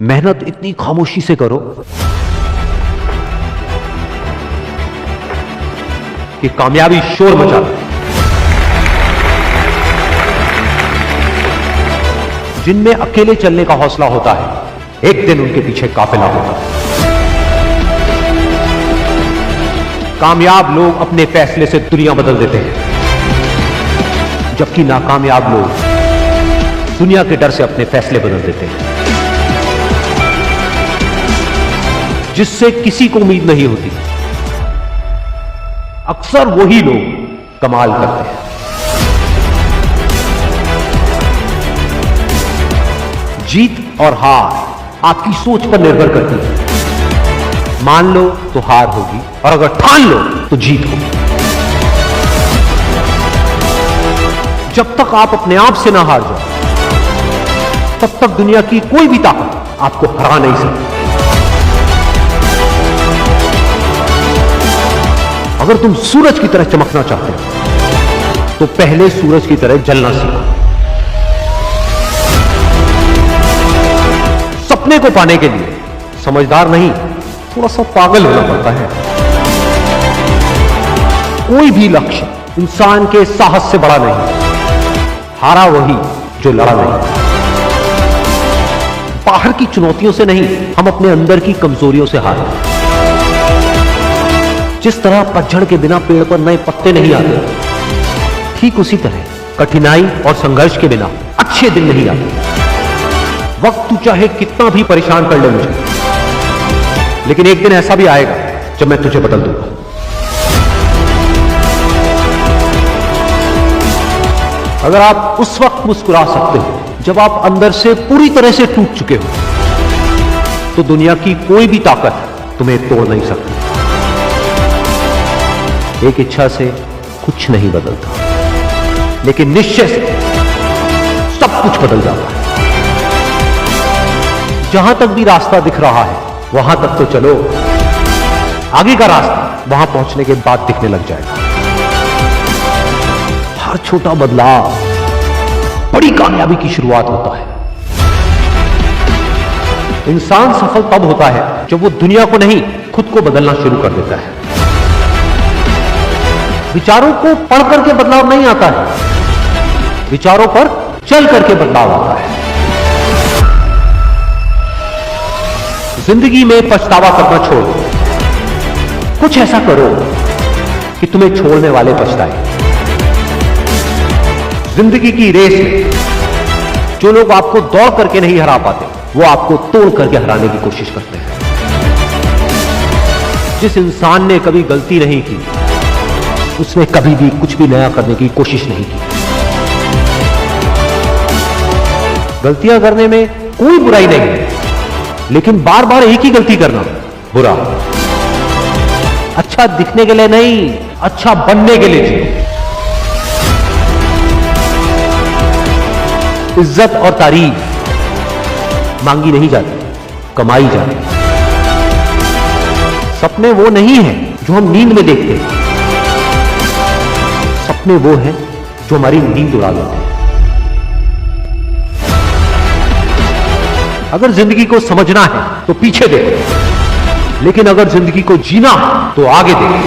मेहनत इतनी खामोशी से करो कि कामयाबी शोर मचा दे। जिनमें अकेले चलने का हौसला होता है, एक दिन उनके पीछे काफिला होता है। कामयाब लोग अपने फैसले से दुनिया बदल देते हैं, जबकि नाकामयाब लोग दुनिया के डर से अपने फैसले बदल देते हैं। जिससे किसी को उम्मीद नहीं होती, अक्सर वही लोग कमाल करते हैं। जीत और हार आपकी सोच पर निर्भर करती है। मान लो तो हार होगी, और अगर ठान लो तो जीत होगी। जब तक आप अपने आप से ना हार जाओ, तब तक दुनिया की कोई भी ताकत आपको हरा नहीं सकती। अगर तुम सूरज की तरह चमकना चाहते हो, तो पहले सूरज की तरह जलना सीखो। सपने को पाने के लिए समझदार नहीं, थोड़ा सा पागल होना पड़ता है। कोई भी लक्ष्य इंसान के साहस से बड़ा नहीं। हारा वही जो लड़ा नहीं। बाहर की चुनौतियों से नहीं, हम अपने अंदर की कमजोरियों से हारते। जिस तरह पतझड़ के बिना पेड़ पर नए पत्ते नहीं आते, ठीक उसी तरह कठिनाई और संघर्ष के बिना अच्छे दिन नहीं आते। वक्त तू चाहे कितना भी परेशान कर ले मुझे, लेकिन एक दिन ऐसा भी आएगा जब मैं तुझे बदल दूंगा। अगर आप उस वक्त मुस्कुरा सकते हो जब आप अंदर से पूरी तरह से टूट चुके हो, तो दुनिया की कोई भी ताकत तुम्हें तोड़ नहीं सकती। एक इच्छा से कुछ नहीं बदलता, लेकिन निश्चय से सब कुछ बदल जाता है। जहां तक भी रास्ता दिख रहा है, वहां तक तो चलो। आगे का रास्ता वहां पहुंचने के बाद दिखने लग जाएगा। हर छोटा बदलाव बड़ी कामयाबी की शुरुआत होता है। इंसान सफल तब होता है जब वो दुनिया को नहीं, खुद को बदलना शुरू कर देता है। विचारों को पढ़ करके बदलाव नहीं आता है, विचारों पर चल करके बदलाव आता है। जिंदगी में पछतावा करना छोड़ दो। कुछ ऐसा करो कि तुम्हें छोड़ने वाले पछताए। जिंदगी की रेस में जो लोग आपको दौड़ करके नहीं हरा पाते, वो आपको तोड़ करके हराने की कोशिश करते हैं। जिस इंसान ने कभी गलती नहीं की, उसने कभी भी कुछ भी नया करने की कोशिश नहीं की। गलतियां करने में कोई बुराई नहीं है, लेकिन बार बार एक ही गलती करना बुरा। अच्छा दिखने के लिए नहीं, अच्छा बनने के लिए जियो। इज्जत और तारीफ मांगी नहीं जाती, कमाई जाती। सपने वो नहीं है जो हम नींद में देखते हैं, सपने वो हैं जो हमारी नींद उड़ा देते हैं। अगर जिंदगी को समझना है तो पीछे देखो, लेकिन अगर जिंदगी को जीना है तो आगे देखो।